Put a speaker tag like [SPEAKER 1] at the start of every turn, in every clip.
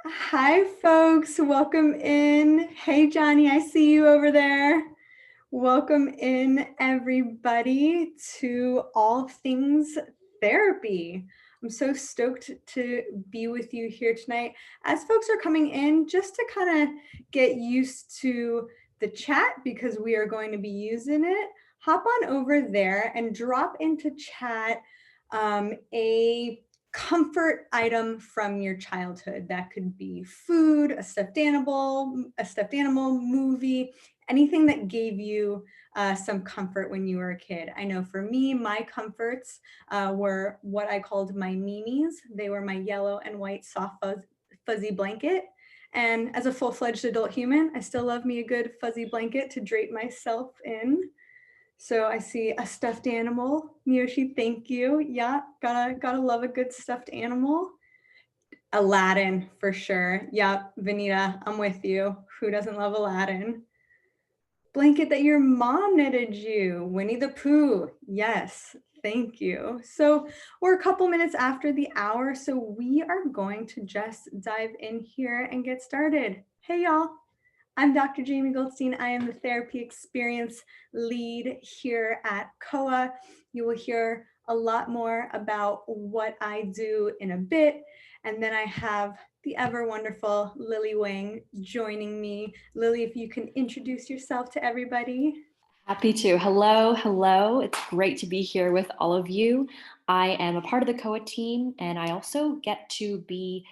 [SPEAKER 1] Hi, folks. Welcome in. Hey, Johnny, I see you over there. Welcome in, everybody, to All Things Therapy. I'm so stoked to be with you here tonight. As folks are coming in, just to kind of get used to the chat because we are going to be using it, hop on over there and drop into chat a comfort item from your childhood. That could be food, a stuffed animal, movie, anything that gave you some comfort when you were a kid. I know for me, my comforts were what I called my memes. They were my yellow and white soft fuzzy blanket. And as a full-fledged adult human, I still love me a good fuzzy blanket to drape myself in. So I see a stuffed animal. Miyoshi, thank you. Yeah, gotta love a good stuffed animal. Aladdin for sure. Yep, Vanita, I'm with you. Who doesn't love Aladdin? Blanket that your mom knitted you. Winnie the Pooh. Yes, thank you. So we're a couple minutes after the hour, so we are going to just dive in here and get started. Hey, y'all. I'm Dr. Jamie Goldstein. I am the Therapy Experience lead here at COA. You will hear a lot more about what I do in a bit. And then I have the ever wonderful Lily Wang joining me. Lily, if you can introduce yourself to everybody.
[SPEAKER 2] Happy to. Hello. It's great to be here with all of you. I am a part of the COA team, and I also get to be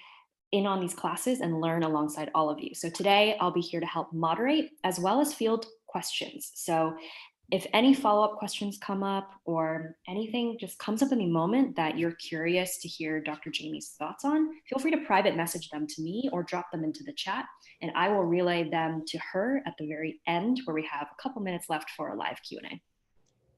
[SPEAKER 2] in on these classes and learn alongside all of you. So today I'll be here to help moderate as well as field questions. So if any follow-up questions come up or anything just comes up in the moment that you're curious to hear Dr. Jamie's thoughts on, feel free to private message them to me or drop them into the chat, and I will relay them to her at the very end where we have a couple minutes left for a live Q&A.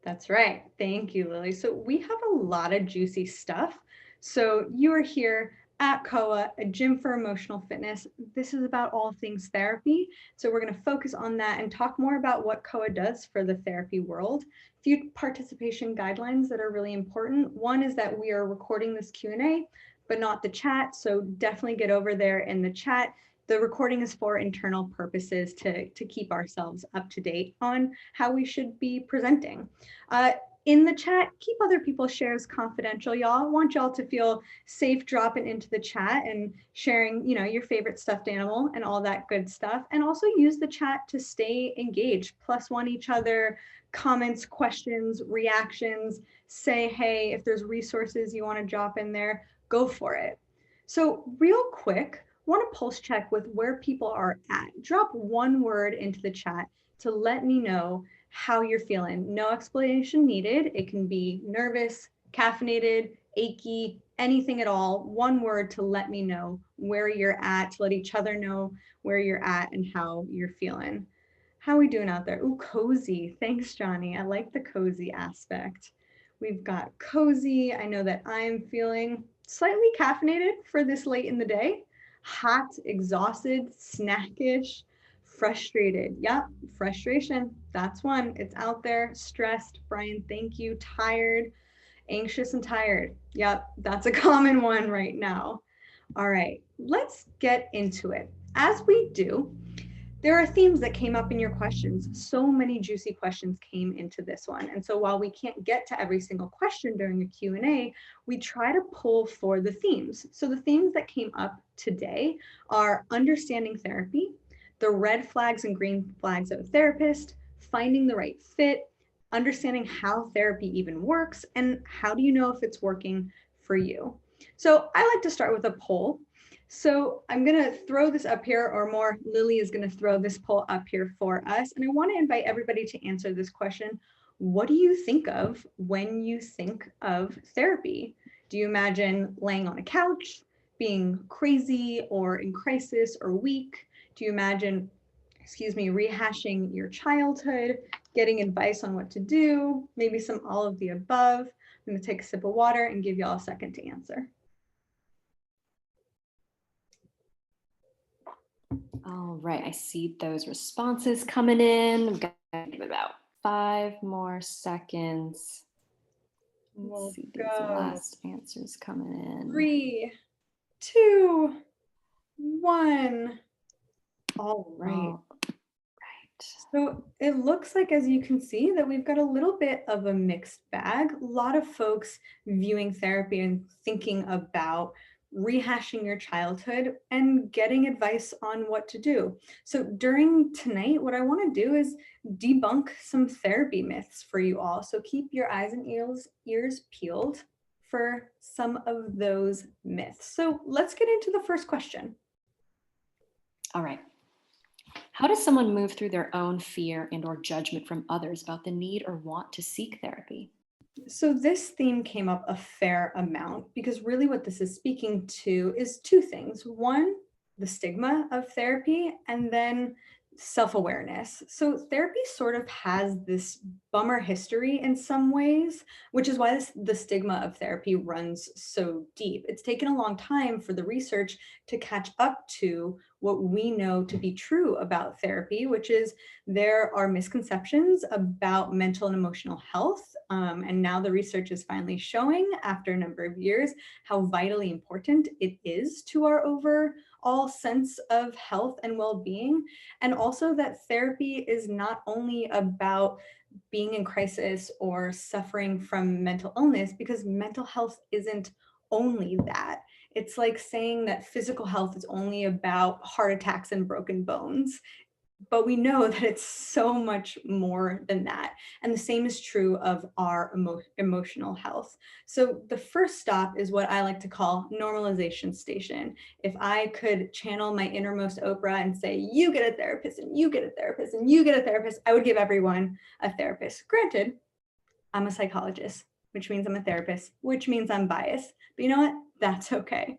[SPEAKER 1] That's right. Thank you, Lily. So we have a lot of juicy stuff. So you are here at COA, a gym for emotional fitness. This is about all things therapy. So we're going to focus on that and talk more about what COA does for the therapy world. A few participation guidelines that are really important. One is that we are recording this Q&A, but not the chat. So definitely get over there in the chat. The recording is for internal purposes to keep ourselves up to date on how we should be presenting. In the chat, keep other people's shares confidential, y'all. I want y'all to feel safe dropping into the chat and sharing, your favorite stuffed animal and all that good stuff. And also use the chat to stay engaged. +1 each other, comments, questions, reactions. Say, hey, if there's resources you want to drop in there, go for it. So real quick, want to pulse check with where people are at. Drop one word into the chat to let me know how you're feeling. No explanation needed. It can be nervous, caffeinated, achy, anything at all. One word to let me know where you're at, to let each other know where you're at and how you're feeling. How are we doing out there? Ooh, cozy. Thanks, Johnny. I like the cozy aspect. We've got cozy. I know that I'm feeling slightly caffeinated for this late in the day. Hot, exhausted, snackish, frustrated. Yep, frustration. That's one. It's out there. Stressed. Brian, thank you. Tired, anxious, and tired. Yep, that's a common one right now. All right, let's get into it. As we do, there are themes that came up in your questions. So many juicy questions came into this one. And so while we can't get to every single question during the Q&A, we try to pull for the themes. So the themes that came up today are understanding therapy, the red flags and green flags of a therapist, finding the right fit, understanding how therapy even works, and how do you know if it's working for you? So I like to start with a poll. So I'm going to throw this up here, or more, Lily is going to throw this poll up here for us. And I want to invite everybody to answer this question. What do you think of when you think of therapy? Do you imagine laying on a couch, being crazy or in crisis or weak? Do you imagine, rehashing your childhood, getting advice on what to do, maybe some all of the above? I'm going to take a sip of water and give y'all a second to answer.
[SPEAKER 2] All right, I see those responses coming in. I'm gonna give it about 5 more seconds.
[SPEAKER 1] We'll
[SPEAKER 2] Let's see these
[SPEAKER 1] go.
[SPEAKER 2] last answers coming in.
[SPEAKER 1] 3, 2, 1. All right.
[SPEAKER 2] All right.
[SPEAKER 1] So it looks like, as you can see, that we've got a little bit of a mixed bag. A lot of folks viewing therapy and thinking about rehashing your childhood and getting advice on what to do. So during tonight, what I want to do is debunk some therapy myths for you all. So keep your eyes and ears peeled for some of those myths. So let's get into the first question.
[SPEAKER 2] All right. How does someone move through their own fear and or judgment from others about the need or want to seek therapy?
[SPEAKER 1] So this theme came up a fair amount because really what this is speaking to is two things. One, the stigma of therapy, and then self-awareness. So therapy sort of has this bummer history in some ways, which is why the stigma of therapy runs so deep. It's taken a long time for the research to catch up to what we know to be true about therapy, which is there are misconceptions about mental and emotional health. And now the research is finally showing, after a number of years, how vitally important it is to our overall sense of health and well being. And also that therapy is not only about being in crisis or suffering from mental illness, because mental health isn't only that. It's like saying that physical health is only about heart attacks and broken bones, but we know that it's so much more than that. And the same is true of our emotional health. So the first stop is what I like to call normalization station. If I could channel my innermost Oprah and say, you get a therapist and you get a therapist and you get a therapist, I would give everyone a therapist. Granted, I'm a psychologist, which means I'm a therapist, which means I'm biased. But you know what? That's okay.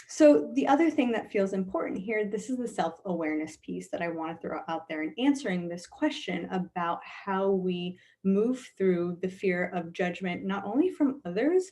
[SPEAKER 1] So the other thing that feels important here, this is the self-awareness piece that I want to throw out there in answering this question about how we move through the fear of judgment, not only from others,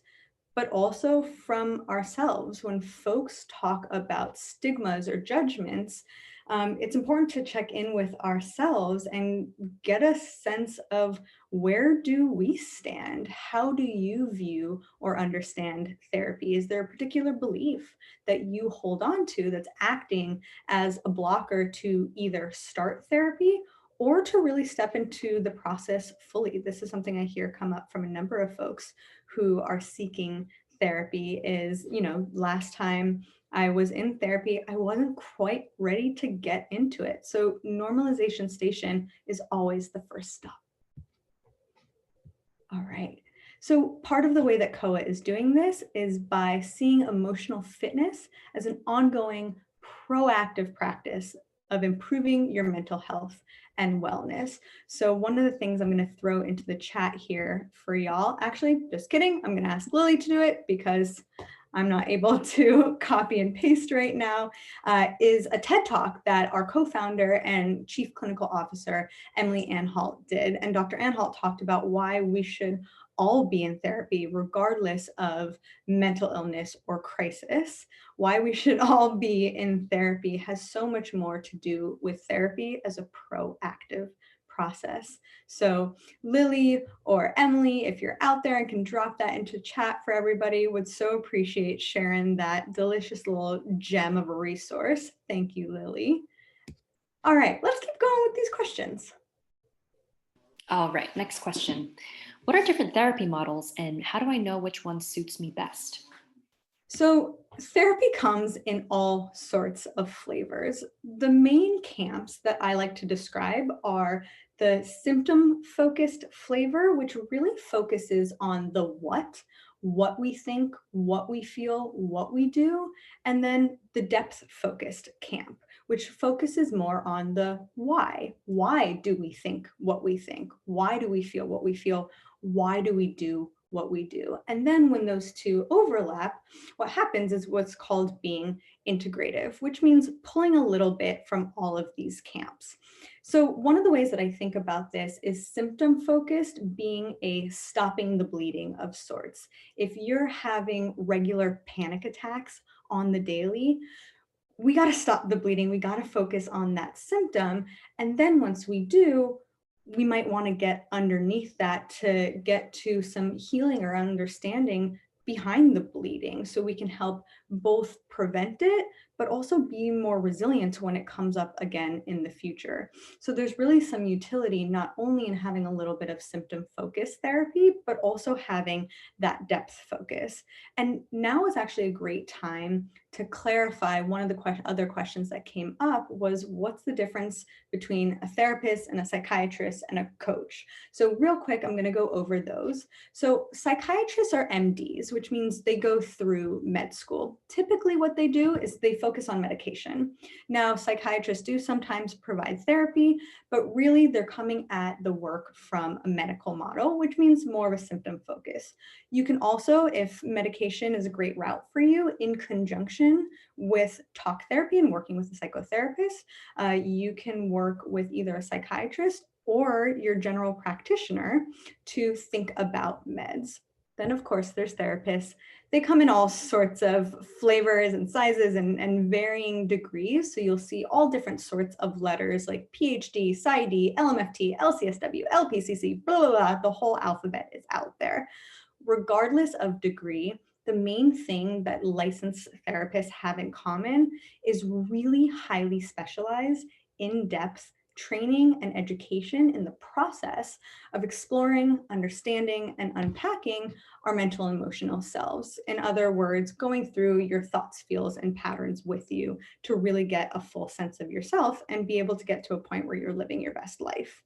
[SPEAKER 1] but also from ourselves. When folks talk about stigmas or judgments, it's important to check in with ourselves and get a sense of where do we stand? How do you view or understand therapy? Is there a particular belief that you hold on to that's acting as a blocker to either start therapy or to really step into the process fully? This is something I hear come up from a number of folks who are seeking therapy is, last time I was in therapy, I wasn't quite ready to get into it. So normalization station is always the first stop. All right. So part of the way that COA is doing this is by seeing emotional fitness as an ongoing proactive practice of improving your mental health and wellness. So one of the things I'm going to throw into the chat here for y'all, actually, just kidding, I'm going to ask Lily to do it because I'm not able to copy and paste right now, is a TED Talk that our co-founder and chief clinical officer, Emily Anhalt, did. And Dr. Anhalt talked about why we should all be in therapy, regardless of mental illness or crisis. Why we should all be in therapy has so much more to do with therapy as a proactive process. So Lily or Emily, if you're out there and can drop that into chat for everybody, would so appreciate sharing that delicious little gem of a resource. Thank you, Lily. All right, let's keep going with these questions.
[SPEAKER 2] All right, next question. What are different therapy models and how do I know which one suits me best?
[SPEAKER 1] So therapy comes in all sorts of flavors. The main camps that I like to describe are the symptom-focused flavor, which really focuses on the what we think, what we feel, what we do, and then the depth-focused camp, which focuses more on the why. Why do we think what we think? Why do we feel what we feel? Why do we do what we do? And then when those two overlap, what happens is what's called being integrative, which means pulling a little bit from all of these camps. So one of the ways that I think about this is symptom focused being a stopping the bleeding of sorts. If you're having regular panic attacks on the daily, we got to stop the bleeding. We got to focus on that symptom. And then once we do, we might want to get underneath that to get to some healing or understanding behind the bleeding so we can help both prevent it, but also be more resilient when it comes up again in the future. So there's really some utility not only in having a little bit of symptom focused therapy, but also having that depth focus. And now is actually a great time to clarify one of the other questions that came up was what's the difference between a therapist and a psychiatrist and a coach? So real quick, I'm going to go over those. So psychiatrists are MDs, which means they go through med school. Typically what they do is they focus on medication. Now, psychiatrists do sometimes provide therapy, but really they're coming at the work from a medical model, which means more of a symptom focus. You can also, if medication is a great route for you, in conjunction with talk therapy and working with a psychotherapist, you can work with either a psychiatrist or your general practitioner to think about meds. Then, of course, there's therapists. They come in all sorts of flavors and sizes and varying degrees. So you'll see all different sorts of letters like PhD, PsyD, LMFT, LCSW, LPCC, blah, blah, blah. The whole alphabet is out there. Regardless of degree, the main thing that licensed therapists have in common is really highly specialized, in-depth training and education in the process of exploring, understanding, and unpacking our mental and emotional selves. In other words, going through your thoughts, feels, and patterns with you to really get a full sense of yourself and be able to get to a point where you're living your best life.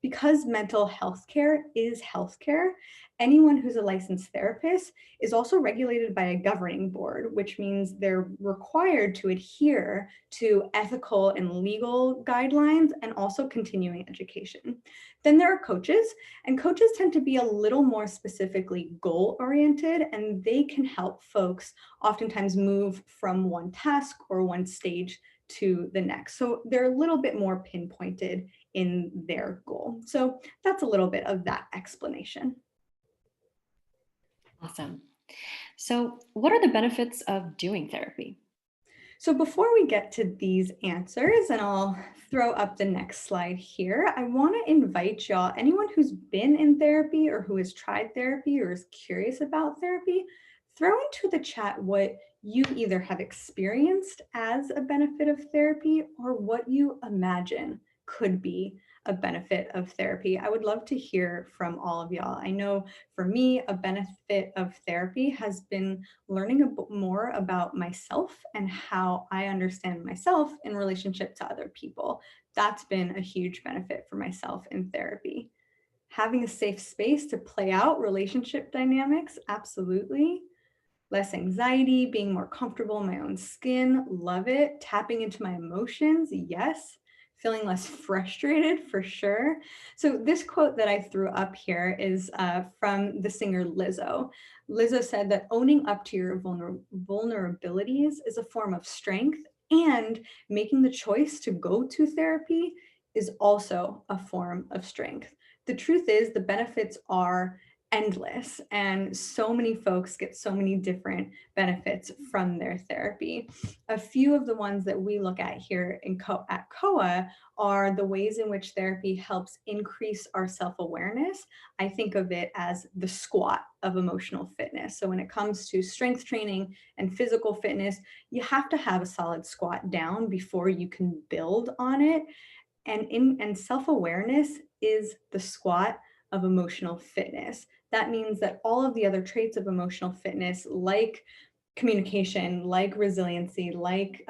[SPEAKER 1] Because mental health care is healthcare, anyone who's a licensed therapist is also regulated by a governing board, which means they're required to adhere to ethical and legal guidelines and also continuing education. Then there are coaches, and coaches tend to be a little more specifically goal-oriented, and they can help folks oftentimes move from one task or one stage to the next. So they're a little bit more pinpointed in their goal. So that's a little bit of that explanation.
[SPEAKER 2] Awesome. So, what are the benefits of doing therapy?
[SPEAKER 1] So before we get to these answers, and I'll throw up the next slide here, I want to invite y'all, anyone who's been in therapy or who has tried therapy or is curious about therapy, throw into the chat what you either have experienced as a benefit of therapy or what you imagine could be a benefit of therapy. I would love to hear from all of y'all. I know for me, a benefit of therapy has been learning a bit more about myself and how I understand myself in relationship to other people. That's been a huge benefit for myself in therapy. Having a safe space to play out relationship dynamics, absolutely. Less anxiety, being more comfortable in my own skin, love it. Tapping into my emotions, yes. Feeling less frustrated, for sure. So this quote that I threw up here is from the singer Lizzo. Lizzo said that owning up to your vulnerabilities is a form of strength, and making the choice to go to therapy is also a form of strength. The truth is, the benefits are endless, and so many folks get so many different benefits from their therapy. A few of the ones that we look at here at COA are the ways in which therapy helps increase our self-awareness. I think of it as the squat of emotional fitness. So when it comes to strength training and physical fitness, you have to have a solid squat down before you can build on it. And self-awareness is the squat of emotional fitness. That means that all of the other traits of emotional fitness, like communication, like resiliency, like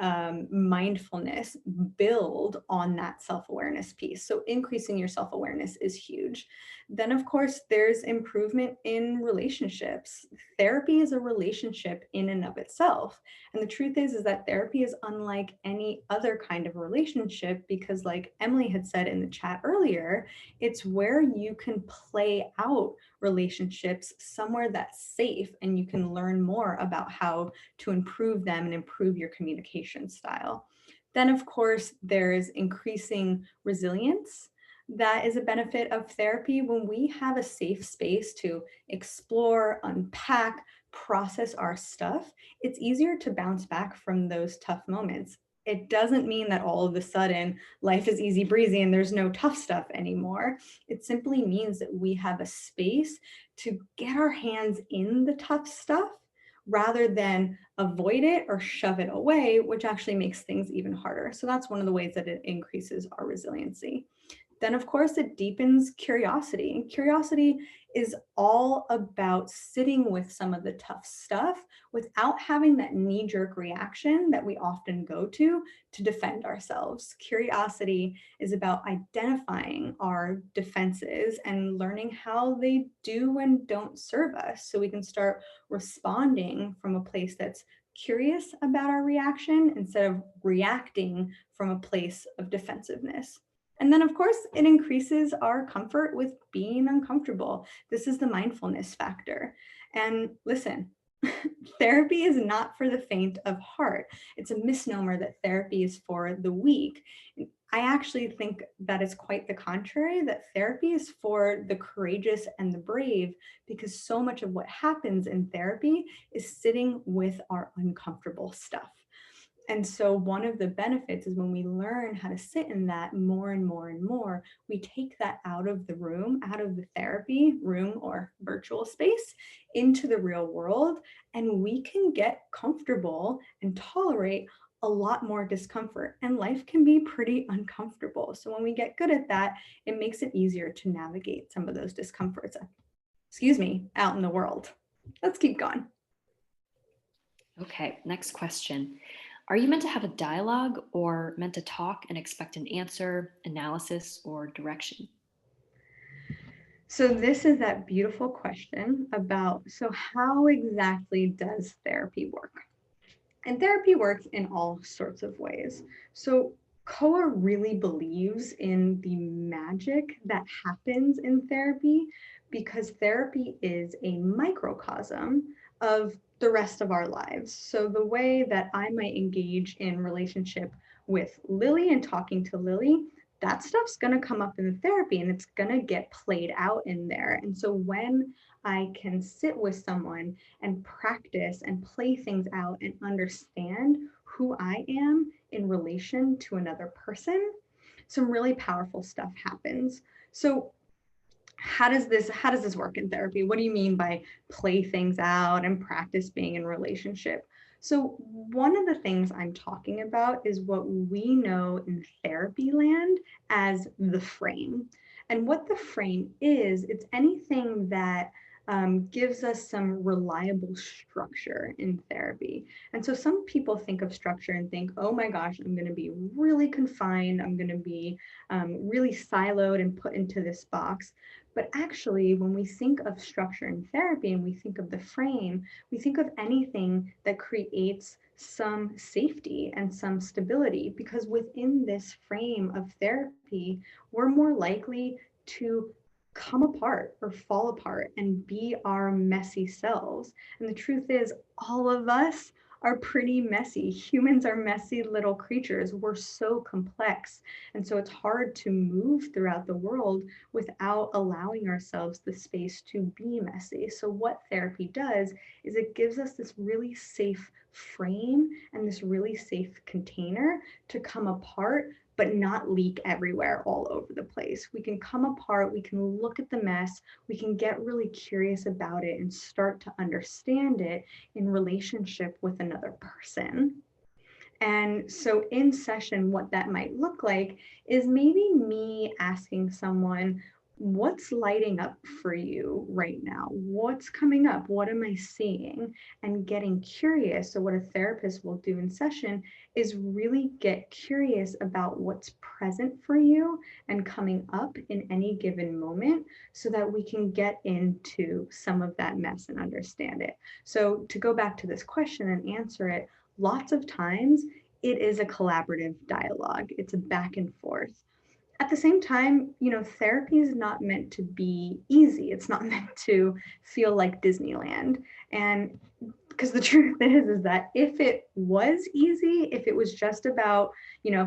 [SPEAKER 1] mindfulness, build on that self-awareness piece. So increasing your self-awareness is huge. Then, of course, there's improvement in relationships. Therapy is a relationship in and of itself. And the truth is that therapy is unlike any other kind of relationship because, like Emily had said in the chat earlier, it's where you can play out relationships somewhere that's safe and you can learn more about how to improve them and improve your communication style. Then, of course, there's increasing resilience. That is a benefit of therapy when we have a safe space to explore, unpack, process our stuff. It's easier to bounce back from those tough moments. It doesn't mean that all of a sudden life is easy breezy and there's no tough stuff anymore. It simply means that we have a space to get our hands in the tough stuff rather than avoid it or shove it away, which actually makes things even harder. So that's one of the ways that it increases our resiliency. Then, of course, it deepens curiosity. And curiosity is all about sitting with some of the tough stuff without having that knee jerk reaction that we often go to defend ourselves. Curiosity is about identifying our defenses and learning how they do and don't serve us so we can start responding from a place that's curious about our reaction instead of reacting from a place of defensiveness. And then, of course, it increases our comfort with being uncomfortable. This is the mindfulness factor. And listen, therapy is not for the faint of heart. It's a misnomer that therapy is for the weak. I actually think that is quite the contrary, that therapy is for the courageous and the brave, because so much of what happens in therapy is sitting with our uncomfortable stuff. And so one of the benefits is when we learn how to sit in that more and more and more, we take that out of the room, out of the therapy room or virtual space into the real world, and we can get comfortable and tolerate a lot more discomfort. And life can be pretty uncomfortable. So when we get good at that, it makes it easier to navigate some of those discomforts, out in the world. Let's keep going.
[SPEAKER 2] Okay, next question. Are you meant to have a dialogue or meant to talk and expect an answer, analysis, or direction?
[SPEAKER 1] So this is that beautiful question about, so how exactly does therapy work? And therapy works in all sorts of ways. So Koa really believes in the magic that happens in therapy because therapy is a microcosm of the rest of our lives. So the way that I might engage in relationship with Lily and talking to Lily, that stuff's going to come up in the therapy and it's going to get played out in there. And so when I can sit with someone and practice and play things out and understand who I am in relation to another person, some really powerful stuff happens. So how does this work in therapy? What do you mean by play things out and practice being in relationship? So one of the things I'm talking about is what we know in therapy land as the frame. And what the frame is, it's anything that gives us some reliable structure in therapy. And so some people think of structure and think, oh my gosh, I'm going to be really confined. I'm going to be really siloed and put into this box. But actually, when we think of structure in therapy and we think of the frame, we think of anything that creates some safety and some stability, because within this frame of therapy, we're more likely to come apart or fall apart and be our messy selves. And the truth is, all of us are pretty messy. Humans are messy little creatures. We're so complex. And so it's hard to move throughout the world without allowing ourselves the space to be messy. So what therapy does is it gives us this really safe frame and this really safe container to come apart but not leak everywhere all over the place. We can come apart, we can look at the mess, we can get really curious about it and start to understand it in relationship with another person. And so in session, what that might look like is maybe me asking someone, what's lighting up for you right now? What's coming up? What am I seeing? And getting curious. So what a therapist will do in session is really get curious about what's present for you and coming up in any given moment so that we can get into some of that mess and understand it. So to go back to this question and answer it, lots of times it is a collaborative dialogue. It's a back and forth. At the same time, therapy is not meant to be easy. It's not meant to feel like Disneyland. And because the truth is that if it was easy, if it was just about,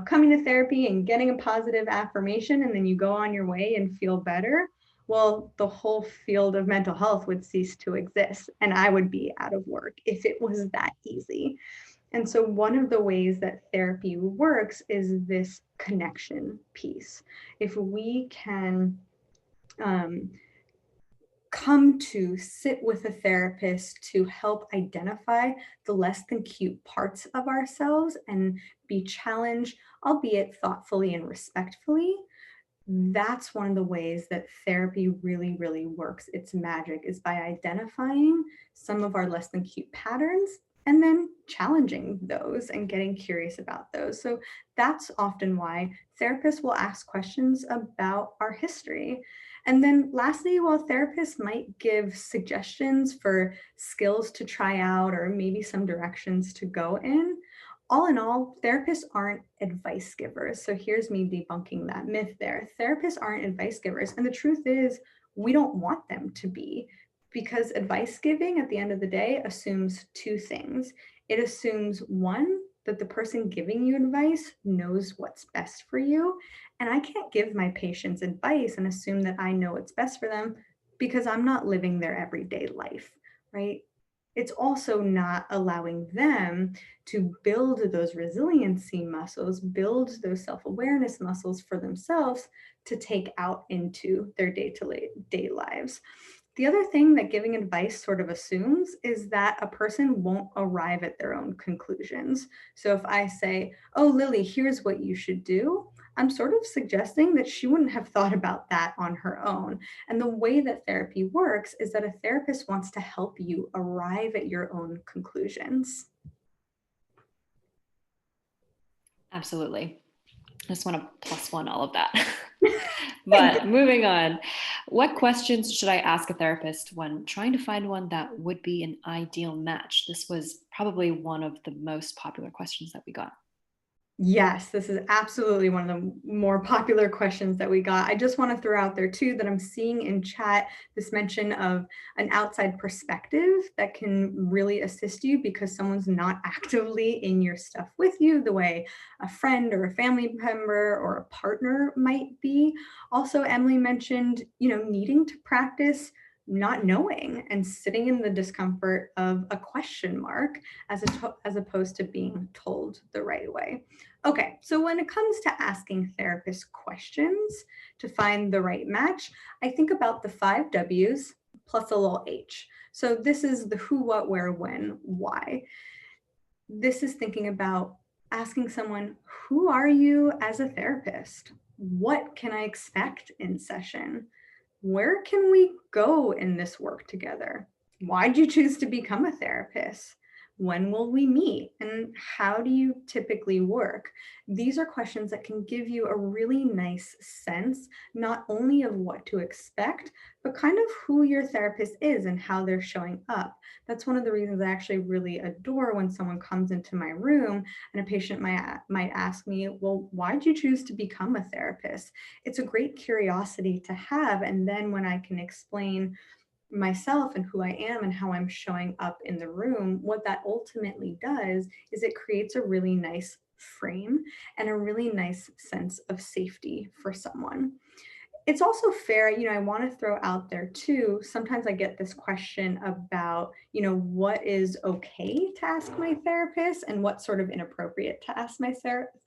[SPEAKER 1] coming to therapy and getting a positive affirmation and then you go on your way and feel better, well, the whole field of mental health would cease to exist and I would be out of work if it was that easy. And so one of the ways that therapy works is this connection piece. If we can come to sit with a therapist to help identify the less than cute parts of ourselves and be challenged, albeit thoughtfully and respectfully, that's one of the ways that therapy really, really works its magic, is by identifying some of our less than cute patterns and then challenging those and getting curious about those. So that's often why therapists will ask questions about our history. And then lastly, while therapists might give suggestions for skills to try out or maybe some directions to go in all, therapists aren't advice givers. So here's me debunking that myth there. Therapists aren't advice givers. And the truth is, we don't want them to be, because advice giving at the end of the day assumes two things. It assumes one, that the person giving you advice knows what's best for you. And I can't give my patients advice and assume that I know what's best for them because I'm not living their everyday life, right? It's also not allowing them to build those resiliency muscles, build those self-awareness muscles for themselves to take out into their day-to-day lives. The other thing that giving advice sort of assumes is that a person won't arrive at their own conclusions. So if I say, oh, Lily, here's what you should do, I'm sort of suggesting that she wouldn't have thought about that on her own. And the way that therapy works is that a therapist wants to help you arrive at your own conclusions.
[SPEAKER 2] Absolutely. I just want to plus one all of that. But moving on, what questions should I ask a therapist when trying to find one that would be an ideal match? This was probably one of the most popular questions that we got.
[SPEAKER 1] Yes, this is absolutely one of the more popular questions that we got. I just want to throw out there too that I'm seeing in chat this mention of an outside perspective that can really assist you because someone's not actively in your stuff with you the way a friend or a family member or a partner might be. Also, Emily mentioned, needing to practice not knowing and sitting in the discomfort of a question mark as opposed to being told the right way. Okay, so when it comes to asking therapists questions to find the right match, I think about the 5 W's plus a little H. So this is the who, what, where, when, why. This is thinking about asking someone, who are you as a therapist? What can I expect in session? Where can we go in this work together? Why'd you choose to become a therapist? When will we meet? And how do you typically work? These are questions that can give you a really nice sense, not only of what to expect, but kind of who your therapist is and how they're showing up. That's one of the reasons I actually really adore when someone comes into my room and a patient might ask me, well, why'd you choose to become a therapist? It's a great curiosity to have. And then when I can explain myself and who I am and how I'm showing up in the room, what that ultimately does is it creates a really nice frame and a really nice sense of safety for someone. It's also fair, I want to throw out there too. Sometimes I get this question about, what is okay to ask my therapist and what's sort of inappropriate to ask my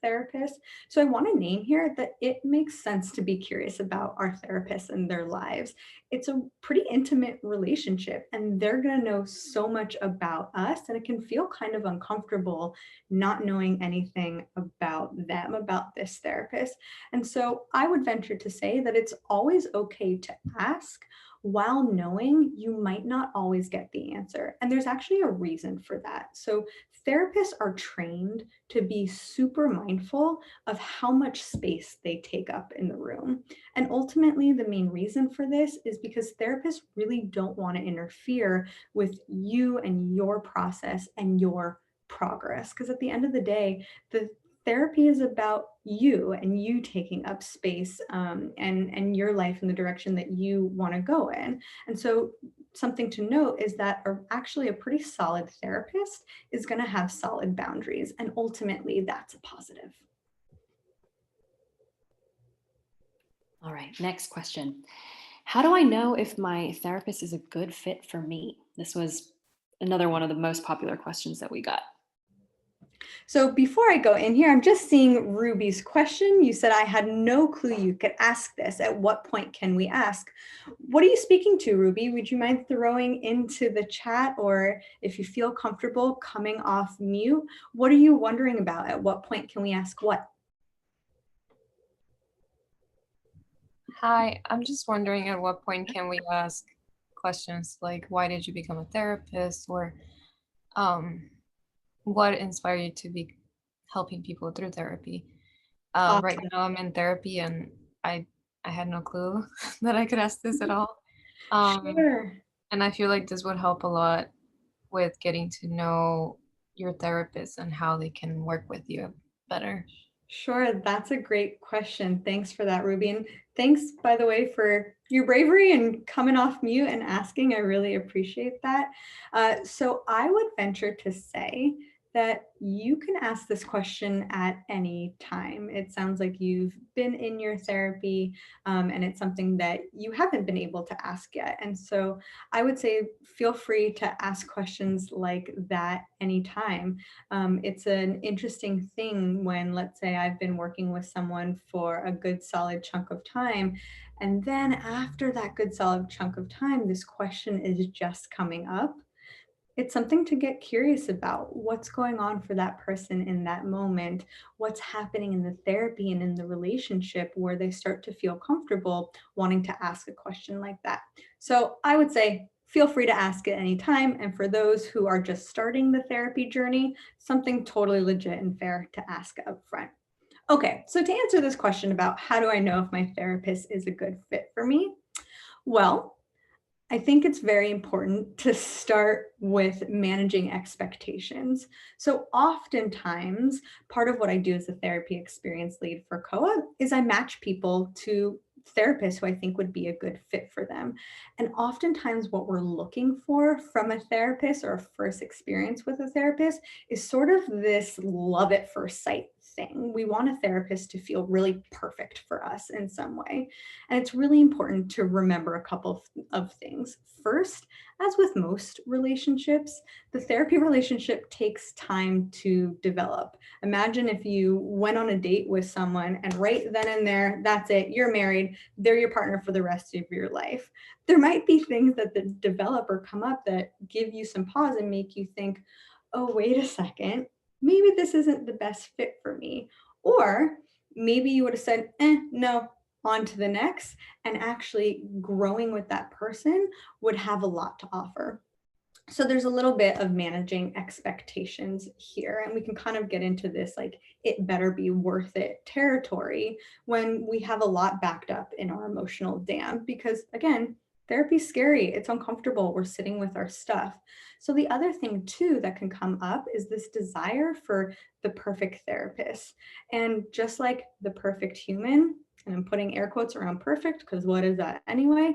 [SPEAKER 1] therapist. So I want to name here that it makes sense to be curious about our therapists and their lives. It's a pretty intimate relationship and they're going to know so much about us, and it can feel kind of uncomfortable not knowing anything about them, about this therapist. And so I would venture to say that it's always okay to ask while knowing you might not always get the answer. And there's actually a reason for that. So therapists are trained to be super mindful of how much space they take up in the room. And ultimately, the main reason for this is because therapists really don't want to interfere with you and your process and your progress. Because at the end of the day, the therapy is about you and you taking up space and your life in the direction that you want to go in. And so something to note is that actually a pretty solid therapist is going to have solid boundaries, and ultimately that's a positive.
[SPEAKER 2] All right, next question. How do I know if my therapist is a good fit for me? This was another one of the most popular questions that we got.
[SPEAKER 1] So before I go in here, I'm just seeing Ruby's question. You said I had no clue you could ask this. At what point can we ask? What are you speaking to, Ruby? Would you mind throwing into the chat, or if you feel comfortable coming off mute? What are you wondering about? At what point can we ask what?
[SPEAKER 3] Hi, I'm just wondering at what point can we ask questions like why did you become a therapist, or um, what inspired you to be helping people through therapy? Right
[SPEAKER 1] Awesome.
[SPEAKER 3] now I'm in therapy and I had no clue that I could ask this at all. Um,
[SPEAKER 1] Sure.
[SPEAKER 3] and I feel like this would help a lot with getting to know your therapist and how they can work with you better.
[SPEAKER 1] Sure, that's a great question. Thanks for that, Ruby. And thanks, by the way, for your bravery and coming off mute and asking. I really appreciate that. So I would venture to say that you can ask this question at any time. It sounds like you've been in your therapy, and it's something that you haven't been able to ask yet. And so I would say feel free to ask questions like that anytime. It's an interesting thing when, let's say, I've been working with someone for a good solid chunk of time. And then after that good solid chunk of time, this question is just coming up. It's something to get curious about. What's going on for that person in that moment? What's happening in the therapy and in the relationship where they start to feel comfortable wanting to ask a question like that? So I would say feel free to ask at any time. And for those who are just starting the therapy journey, something totally legit and fair to ask up front. Okay, so to answer this question about how do I know if my therapist is a good fit for me? Well, I think it's very important to start with managing expectations. So, oftentimes, part of what I do as a therapy experience lead for COA is I match people to therapists who I think would be a good fit for them. And oftentimes, what we're looking for from a therapist or a first experience with a therapist is sort of this love at first sight thing. We want a therapist to feel really perfect for us in some way. And it's really important to remember a couple of things. First, as with most relationships, the therapy relationship takes time to develop. Imagine if you went on a date with someone and right then and there, that's it, you're married, they're your partner for the rest of your life. There might be things that the developer come up that give you some pause and make you think, oh, wait a second, maybe this isn't the best fit for me. Or maybe you would have said, no, on to the next, and actually growing with that person would have a lot to offer. So there's a little bit of managing expectations here, and we can kind of get into this like it better be worth it territory when we have a lot backed up in our emotional dam, because again, therapy's scary, it's uncomfortable, we're sitting with our stuff. So the other thing too that can come up is this desire for the perfect therapist. And just like the perfect human, and I'm putting air quotes around perfect because what is that anyway?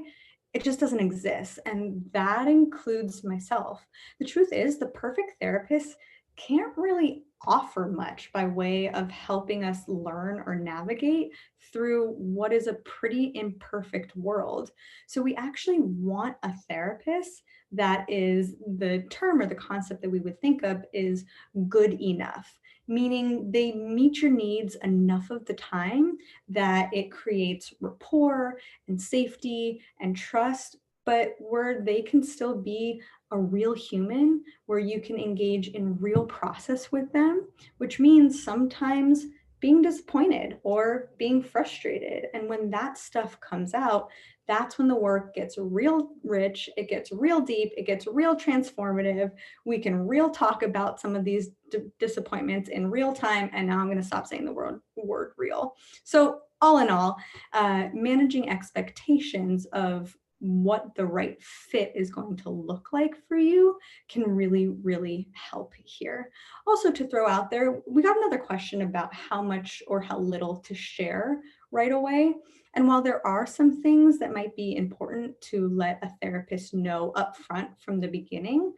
[SPEAKER 1] It just doesn't exist. And that includes myself. The truth is, the perfect therapist can't really offer much by way of helping us learn or navigate through what is a pretty imperfect world. So we actually want a therapist that is, the term or the concept that we would think of is good enough, meaning they meet your needs enough of the time that it creates rapport and safety and trust, but where they can still be a real human, where you can engage in real process with them, which means sometimes being disappointed or being frustrated. And when that stuff comes out, that's when the work gets real rich, it gets real deep, it gets real transformative. We can real talk about some of these disappointments in real time. And now I'm going to stop saying the word real. So all in all, managing expectations of what the right fit is going to look like for you can really, really help here. Also, to throw out there, we got another question about how much or how little to share right away. And while there are some things that might be important to let a therapist know upfront from the beginning,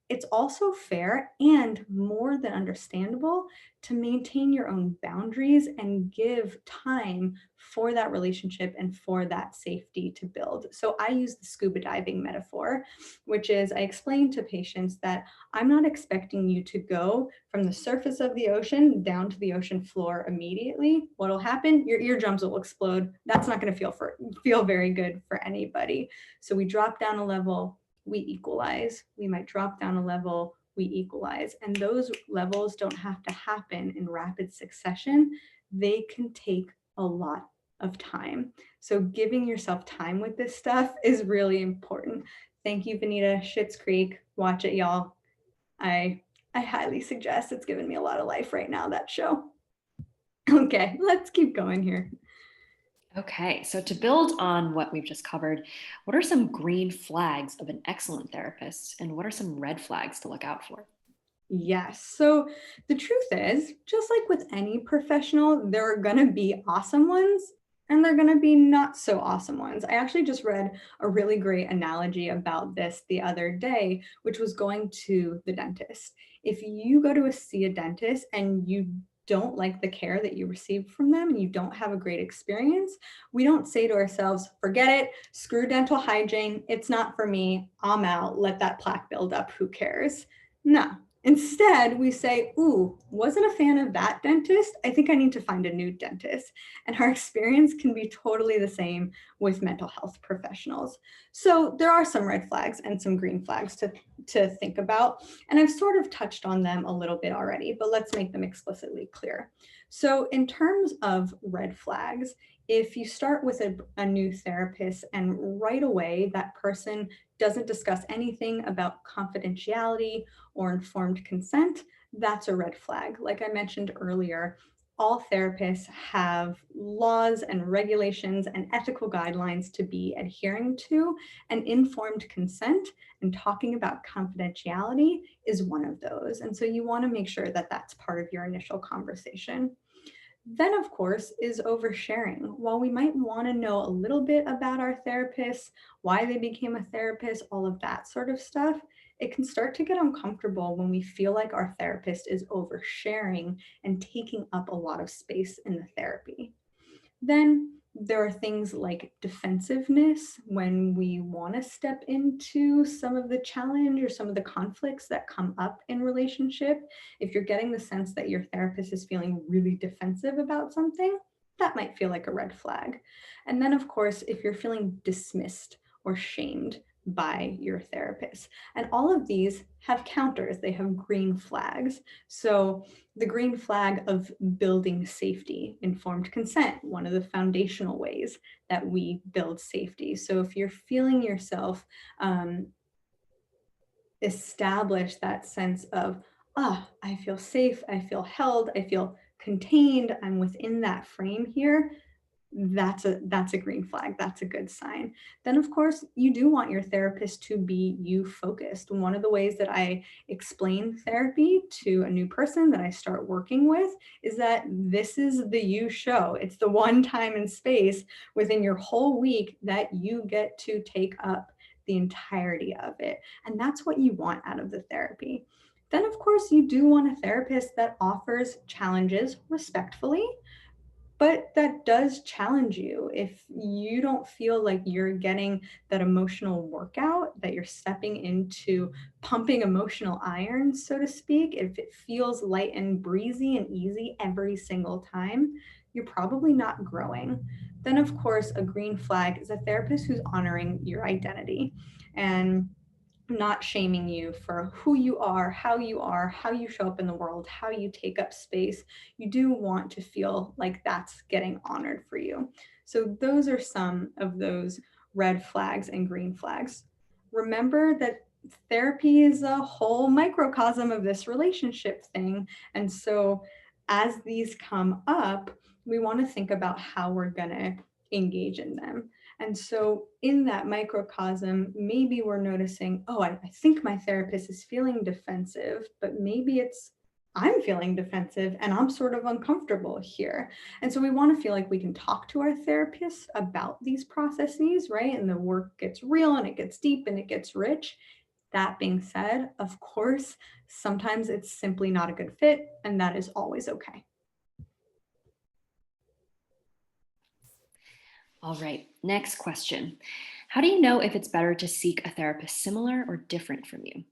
[SPEAKER 1] it's also fair and more than understandable to maintain your own boundaries and give time for that relationship and for that safety to build. So I use the scuba diving metaphor, which is I explain to patients that I'm not expecting you to go from the surface of the ocean down to the ocean floor immediately. What'll happen? Your eardrums will explode. That's not going to feel very good for anybody. So we drop down a level, we equalize. We might drop down a level, we equalize. And those levels don't have to happen in rapid succession. They can take a lot of time. So giving yourself time with this stuff is really important. Thank you, Vanita. Schitt's Creek. Watch it, y'all. I highly suggest. It's given me a lot of life right now, that show. Okay, let's keep going here.
[SPEAKER 2] Okay, so to build on what we've just covered, what are some green flags of an excellent therapist, and what are some red flags to look out for?
[SPEAKER 1] Yes. So the truth is, just like with any professional, there are going to be awesome ones and there are going to be not so awesome ones. I actually just read a really great analogy about this the other day, which was going to the dentist. If you go to see a dentist and you don't like the care that you received from them and you don't have a great experience, we don't say to ourselves, forget it, screw dental hygiene, it's not for me, I'm out, let that plaque build up, who cares? No. Instead, we say, ooh, wasn't a fan of that dentist. I think I need to find a new dentist. And our experience can be totally the same with mental health professionals. So there are some red flags and some green flags to think about. And I've sort of touched on them a little bit already, but let's make them explicitly clear. So in terms of red flags, if you start with a new therapist and right away that person doesn't discuss anything about confidentiality or informed consent, that's a red flag. Like I mentioned earlier, all therapists have laws and regulations and ethical guidelines to be adhering to, and informed consent and talking about confidentiality is one of those. And so you want to make sure that that's part of your initial conversation. Then, of course, is oversharing. While we might want to know a little bit about our therapists, why they became a therapist, all of that sort of stuff, it can start to get uncomfortable when we feel like our therapist is oversharing and taking up a lot of space in the therapy. Then there are things like defensiveness when we want to step into some of the challenge or some of the conflicts that come up in relationship. If you're getting the sense that your therapist is feeling really defensive about something, that might feel like a red flag. And then, of course, if you're feeling dismissed or shamed by your therapist. And all of these have counters, they have green flags. So the green flag of building safety, informed consent, one of the foundational ways that we build safety. So if you're feeling yourself establish that sense of, I feel safe, I feel held, I feel contained, I'm within that frame here, that's a green flag. That's a good sign. Then, of course, you do want your therapist to be you focused. One of the ways that I explain therapy to a new person that I start working with is that this is the you show. It's the one time and space within your whole week that you get to take up the entirety of it. And that's what you want out of the therapy. Then, of course, you do want a therapist that offers challenges respectfully, but that does challenge you. If you don't feel like you're getting that emotional workout, that you're stepping into pumping emotional iron, so to speak, if it feels light and breezy and easy every single time, you're probably not growing. Then, of course, a green flag is a therapist who's honoring your identity and not shaming you for who you are, how you show up in the world, how you take up space. You do want to feel like that's getting honored for you. So those are some of those red flags and green flags. Remember that therapy is a whole microcosm of this relationship thing. And so as these come up, we want to think about how we're going to engage in them. And so in that microcosm, maybe we're noticing, I think my therapist is feeling defensive, but maybe I'm feeling defensive and I'm sort of uncomfortable here. And so we want to feel like we can talk to our therapist about these processes, right? And the work gets real and it gets deep and it gets rich. That being said, of course, sometimes it's simply not a good fit, and that is always okay.
[SPEAKER 2] All right, next question. How do you know if it's better to seek a therapist similar or different from you?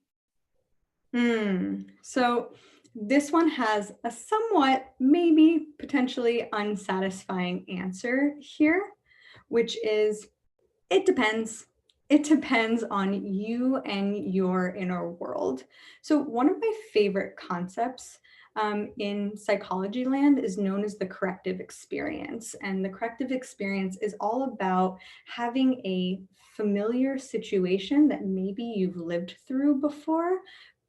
[SPEAKER 1] So this one has a somewhat, maybe potentially unsatisfying answer here, which is it depends. It depends on you and your inner world. So, one of my favorite concepts in psychology land is known as the corrective experience. And the corrective experience is all about having a familiar situation that maybe you've lived through before,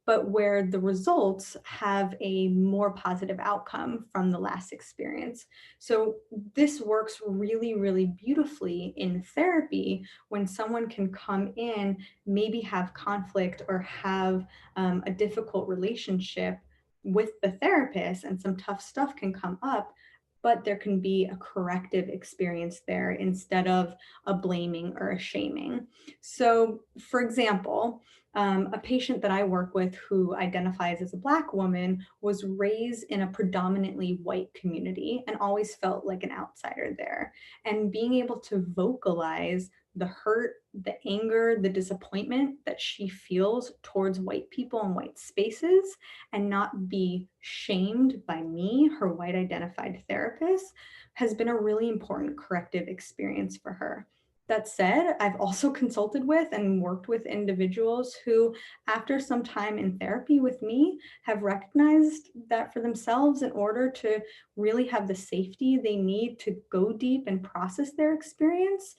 [SPEAKER 1] but where the results have a more positive outcome from the last experience. So, this works really, really beautifully in therapy when someone can come in, maybe have conflict or have a difficult relationship with the therapist, and some tough stuff can come up, but there can be a corrective experience there instead of a blaming or a shaming. So, for example, a patient that I work with who identifies as a Black woman was raised in a predominantly white community and always felt like an outsider there. And being able to vocalize the hurt, the anger, the disappointment that she feels towards white people and white spaces, and not be shamed by me, her white identified therapist, has been a really important corrective experience for her. That said, I've also consulted with and worked with individuals who, after some time in therapy with me, have recognized that for themselves, in order to really have the safety they need to go deep and process their experience,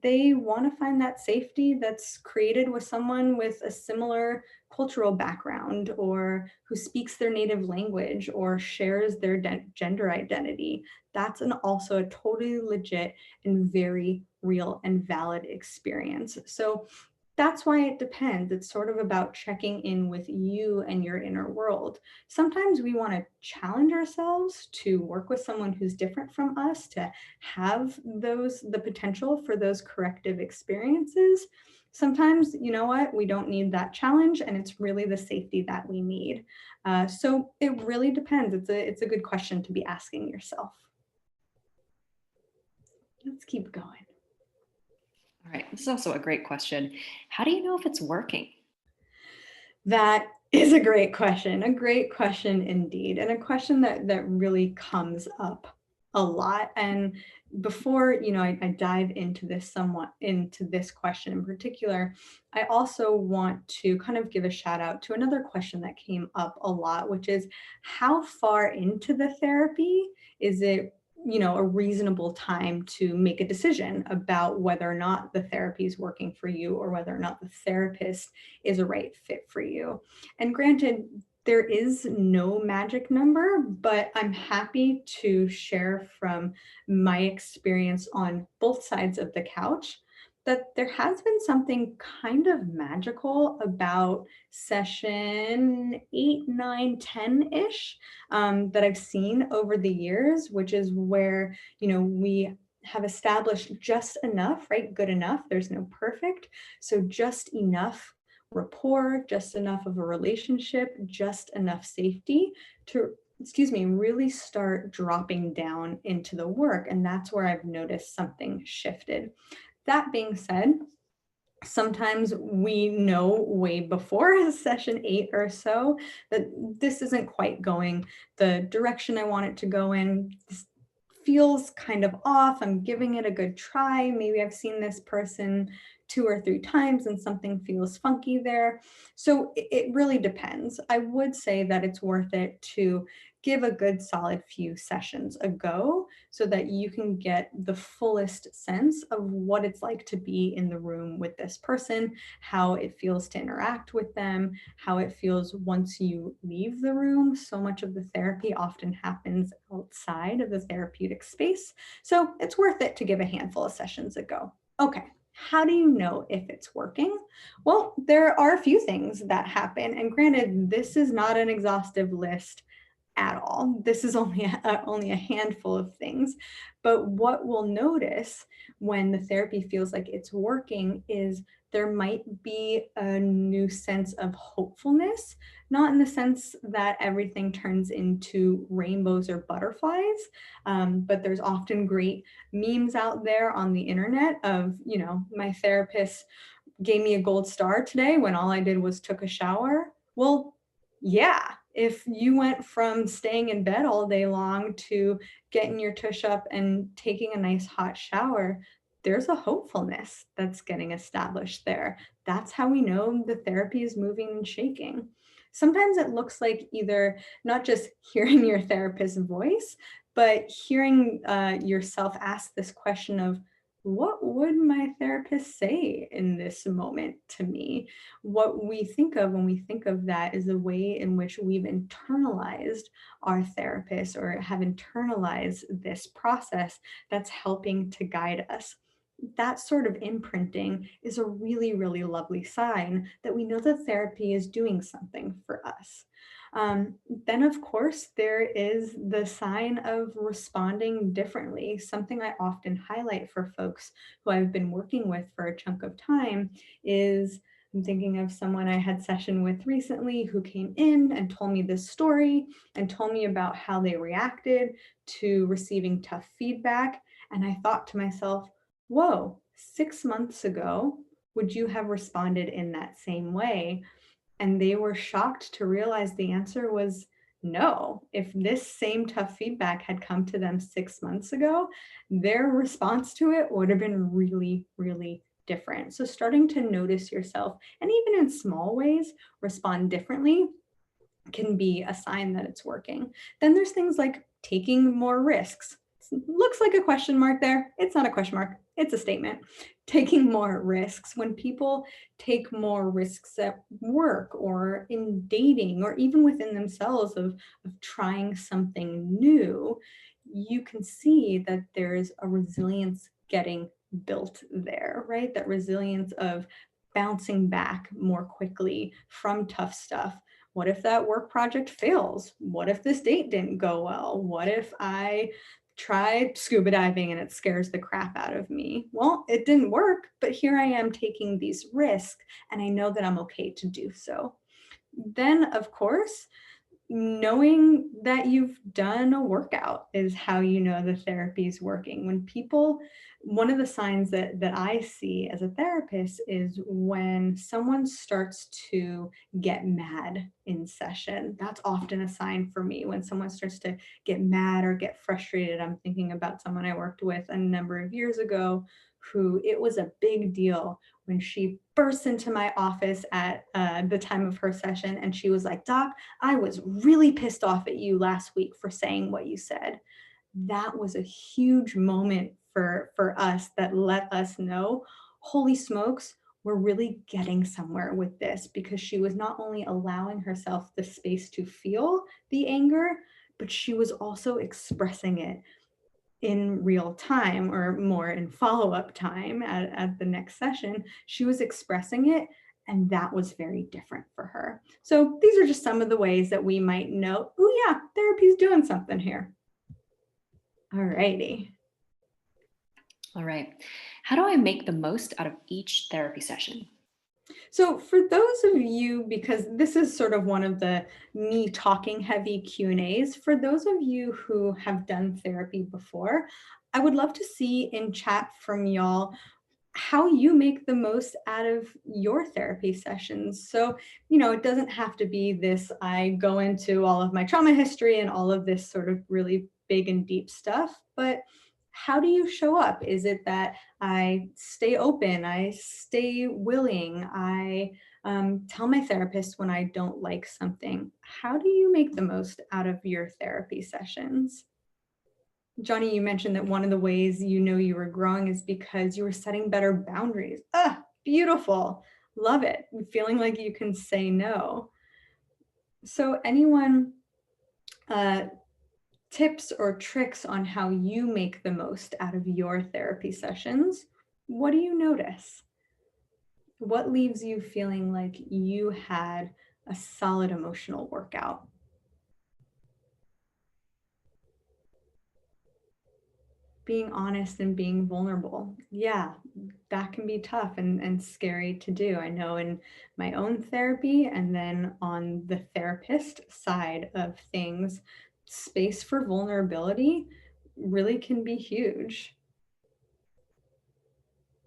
[SPEAKER 1] they want to find that safety that's created with someone with a similar cultural background, or who speaks their native language or shares their gender identity. That's also a totally legit and very real and valid experience. So that's why it depends. It's sort of about checking in with you and your inner world. Sometimes we want to challenge ourselves to work with someone who's different from us, to have the potential for those corrective experiences. Sometimes, you know what, we don't need that challenge, and it's really the safety that we need. So it really depends. It's a good question to be asking yourself. Let's keep going.
[SPEAKER 2] All right, this is also a great question. How do you know if it's working?
[SPEAKER 1] That is a great question indeed, and a question that really comes up a lot. And before I dive into this question in particular, I also want to kind of give a shout out to another question that came up a lot, which is how far into the therapy is it a reasonable time to make a decision about whether or not the therapy is working for you, or whether or not the therapist is a right fit for you. And granted, there is no magic number, but I'm happy to share from my experience on both sides of the couch that there has been something kind of magical about session 8, 9, 10-ish that I've seen over the years, which is where, we have established just enough, right? Good enough. There's no perfect. So just enough rapport, just enough of a relationship, just enough safety to, really start dropping down into the work. And that's where I've noticed something shifted. That being said, sometimes we know way before session 8 or so that this isn't quite going the direction I want it to go in. This feels kind of off. I'm giving it a good try. Maybe I've seen this person 2 or 3 times and something feels funky there. So it really depends. I would say that it's worth it to give a good solid few sessions a go so that you can get the fullest sense of what it's like to be in the room with this person, how it feels to interact with them, how it feels once you leave the room. So much of the therapy often happens outside of the therapeutic space. So it's worth it to give a handful of sessions a go. Okay. How do you know if it's working? Well, there are a few things that happen. And granted, this is not an exhaustive list at all. This is only a handful of things. But what we'll notice when the therapy feels like it's working is there might be a new sense of hopefulness, not in the sense that everything turns into rainbows or butterflies, but there's often great memes out there on the internet of, my therapist gave me a gold star today when all I did was took a shower. Well, yeah, if you went from staying in bed all day long to getting your tush up and taking a nice hot shower, there's a hopefulness that's getting established there. That's how we know the therapy is moving and shaking. Sometimes it looks like either not just hearing your therapist's voice, but hearing yourself ask this question of, what would my therapist say in this moment to me? What we think of when we think of that is the way in which we've internalized our therapist or have internalized this process that's helping to guide us. That sort of imprinting is a really, really lovely sign that we know that therapy is doing something for us. Then, of course, there is the sign of responding differently. Something I often highlight for folks who I've been working with for a chunk of time is, I'm thinking of someone I had session with recently who came in and told me this story and told me about how they reacted to receiving tough feedback. And I thought to myself, whoa, 6 months ago, would you have responded in that same way? And they were shocked to realize the answer was no. If this same tough feedback had come to them 6 months ago, their response to it would have been really, really different. So starting to notice yourself, and even in small ways, respond differently can be a sign that it's working. Then there's things like taking more risks. Looks like a question mark there. It's not a question mark, it's a statement. Taking more risks. When people take more risks at work or in dating or even within themselves of trying something new, you can see that there's a resilience getting built there, right? That resilience of bouncing back more quickly from tough stuff. What if that work project fails? What if this date didn't go well? What if I tried scuba diving and it scares the crap out of me? Well, it didn't work, but here I am taking these risks and I know that I'm okay to do so. Then, of course, knowing that you've done a workout is how you know the therapy is working. When people, one of the signs that I see as a therapist is when someone starts to get mad in session. That's often a sign for me when someone starts to get mad or get frustrated. I'm thinking about someone I worked with a number of years ago who it was a big deal when she burst into my office at the time of her session and she was like, "Doc, I was really pissed off at you last week for saying what you said." That was a huge moment for us that let us know, holy smokes, we're really getting somewhere with this, because she was not only allowing herself the space to feel the anger, but she was also expressing it in real time or more in follow-up time at the next session. She was expressing it, and that was very different for her. So these are just some of the ways that we might know, oh yeah, therapy's doing something here. All righty.
[SPEAKER 2] All right. How do I make the most out of each therapy session?
[SPEAKER 1] So for those of you, because this is sort of one of the me talking heavy Q&As, for those of you who have done therapy before, I would love to see in chat from y'all how you make the most out of your therapy sessions. So, it doesn't have to be this, I go into all of my trauma history and all of this sort of really big and deep stuff, but how do you show up? Is it that I stay open, I stay willing, I tell my therapist when I don't like something? How do you make the most out of your therapy sessions? Johnny, you mentioned that one of the ways you know you were growing is because you were setting better boundaries. Ah, beautiful. Love it. Feeling like you can say no. So anyone, tips or tricks on how you make the most out of your therapy sessions? What do you notice? What leaves you feeling like you had a solid emotional workout? being honest and being vulnerable. Yeah, that can be tough and scary to do. I know in my own therapy, and then on the therapist side of things, space for vulnerability really can be huge.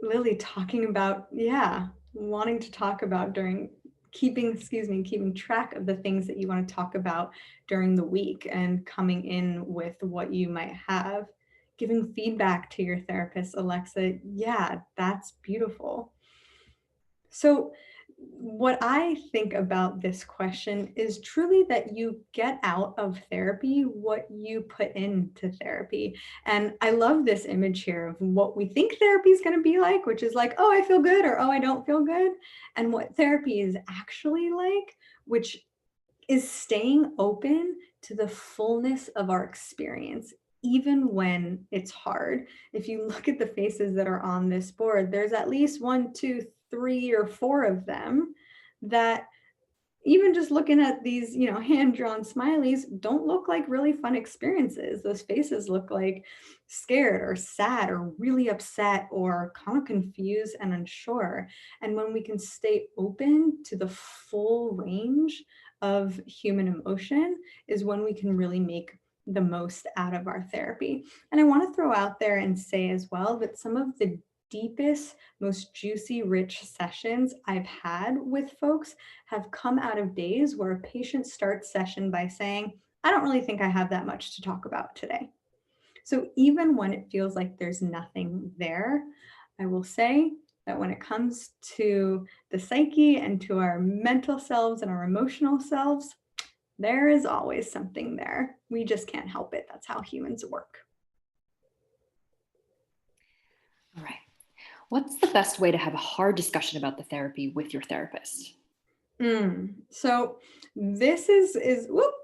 [SPEAKER 1] Lily, talking about, yeah, wanting to talk about during keeping track of the things that you want to talk about during the week and coming in with what you might have, giving feedback to your therapist, Alexa. Yeah, that's beautiful. So, what I think about this question is truly that you get out of therapy what you put into therapy. And I love this image here of what we think therapy is going to be like, which is like, oh, I feel good, or oh, I don't feel good. And what therapy is actually like, which is staying open to the fullness of our experience, even when it's hard. If you look at the faces that are on this board, there's at least 1, 2, 3, or 4 of them that, even just looking at these, hand-drawn smileys, don't look like really fun experiences. Those faces look like scared or sad or really upset or kind of confused and unsure. And when we can stay open to the full range of human emotion is when we can really make the most out of our therapy. And I want to throw out there and say as well that some of the deepest, most juicy, rich sessions I've had with folks have come out of days where a patient starts session by saying, I don't really think I have that much to talk about today. So even when it feels like there's nothing there, I will say that when it comes to the psyche and to our mental selves and our emotional selves, there is always something there. We just can't help it. That's how humans work.
[SPEAKER 2] All right. What's the best way to have a hard discussion about the therapy with your therapist?
[SPEAKER 1] So this is whoop,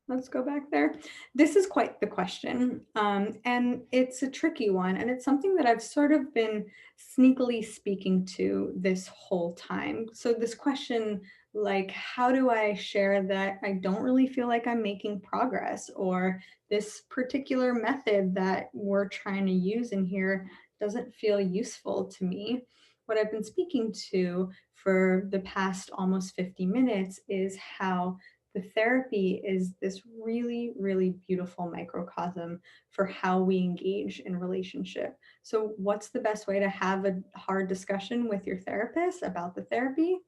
[SPEAKER 1] let's go back there. This is quite the question. And it's a tricky one. And it's something that I've sort of been sneakily speaking to this whole time. So this question, like, how do I share that I don't really feel like I'm making progress, or this particular method that we're trying to use in here doesn't feel useful to me? What I've been speaking to for the past almost 50 minutes is how the therapy is this really, really beautiful microcosm for how we engage in relationship. So, what's the best way to have a hard discussion with your therapist about the therapy?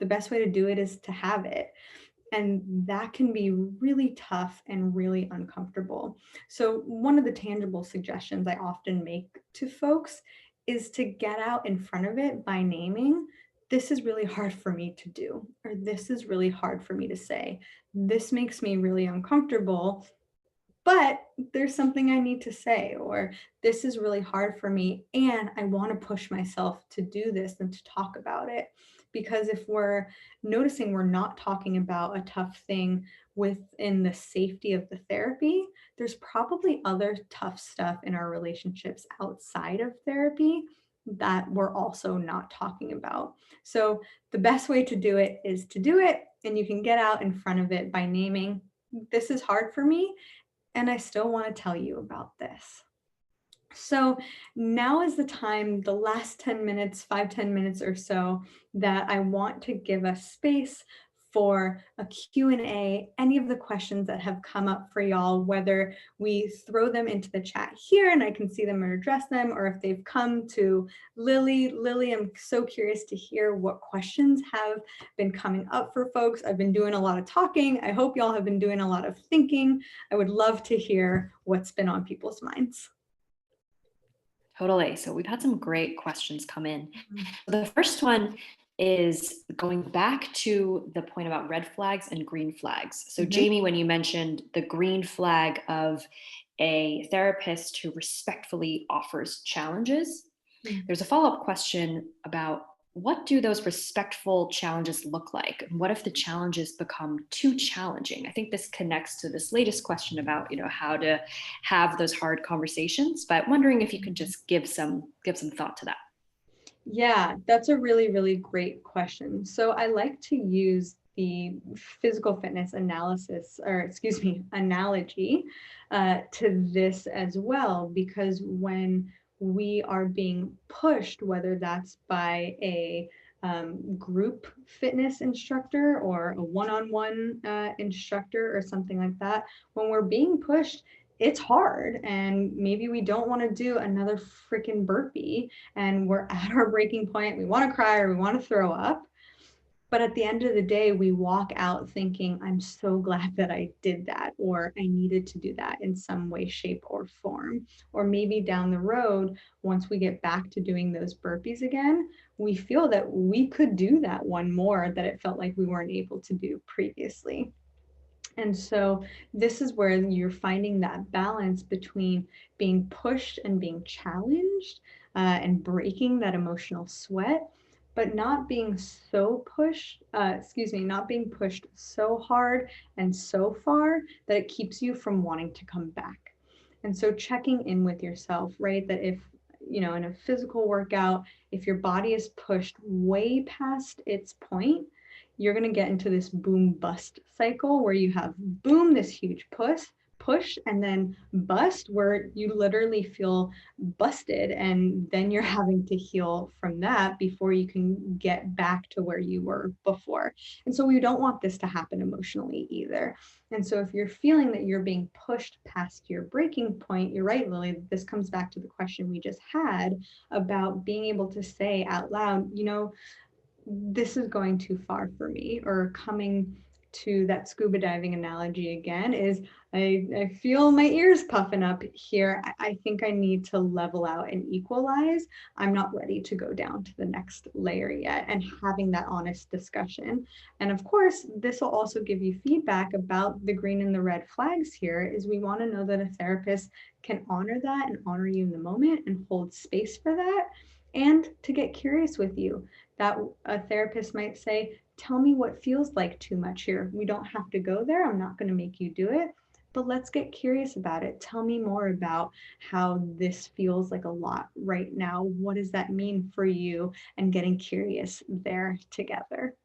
[SPEAKER 1] The best way to do it is to have it. And that can be really tough and really uncomfortable. So, one of the tangible suggestions I often make to folks is to get out in front of it by naming, this is really hard for me to do, or this is really hard for me to say. This makes me really uncomfortable, but there's something I need to say, or this is really hard for me and I want to push myself to do this and to talk about it. Because if we're noticing we're not talking about a tough thing within the safety of the therapy, there's probably other tough stuff in our relationships outside of therapy that we're also not talking about. So the best way to do it is to do it, and you can get out in front of it by naming, this is hard for me and I still want to tell you about this. So now is the time, the last 10 minutes, 5-10 minutes or so, that I want to give us space for a Q&A, any of the questions that have come up for y'all, whether we throw them into the chat here and I can see them and address them, or if they've come to Lily. Lily, I'm so curious to hear what questions have been coming up for folks. I've been doing a lot of talking. I hope y'all have been doing a lot of thinking. I would love to hear what's been on people's minds.
[SPEAKER 2] Totally. So we've had some great questions come in. The first one is going back to the point about red flags and green flags. So Jamie, when you mentioned the green flag of a therapist who respectfully offers challenges, there's a follow-up question about, what do those respectful challenges look like? What if the challenges become too challenging? I think this connects to this latest question about, how to have those hard conversations, but wondering if you could just give some thought to that.
[SPEAKER 1] Yeah, that's a really, really great question. So I like to use the physical fitness analysis, or excuse me, analogy to this as well, because when we are being pushed, whether that's by a group fitness instructor or a one-on-one instructor or something like that, when we're being pushed, it's hard, and maybe we don't want to do another freaking burpee and we're at our breaking point, we want to cry or we want to throw up. But at the end of the day, we walk out thinking, I'm so glad that I did that, or I needed to do that in some way, shape, or form. Or maybe down the road, once we get back to doing those burpees again, we feel that we could do that one more that it felt like we weren't able to do previously. And so this is where you're finding that balance between being pushed and being challenged, and breaking that emotional sweat, but not being so pushed, not being pushed so hard and so far that it keeps you from wanting to come back. And so checking in with yourself, right? That if, in a physical workout, if your body is pushed way past its point, you're going to get into this boom bust cycle where you have boom, this huge push, and then bust where you literally feel busted, and then you're having to heal from that before you can get back to where you were before. And so we don't want this to happen emotionally either. And so if you're feeling that you're being pushed past your breaking point, you're right, Lily, this comes back to the question we just had about being able to say out loud, this is going too far for me. Or coming to that scuba diving analogy again is, I feel my ears puffing up here. I think I need to level out and equalize. I'm not ready to go down to the next layer yet, and having that honest discussion. And of course, this will also give you feedback about the green and the red flags here, is we want to know that a therapist can honor that and honor you in the moment and hold space for that, and to get curious with you. That a therapist might say, tell me what feels like too much here. We don't have to go there. I'm not going to make you do it, but let's get curious about it. Tell me more about how this feels like a lot right now. What does that mean for you? And getting curious there together.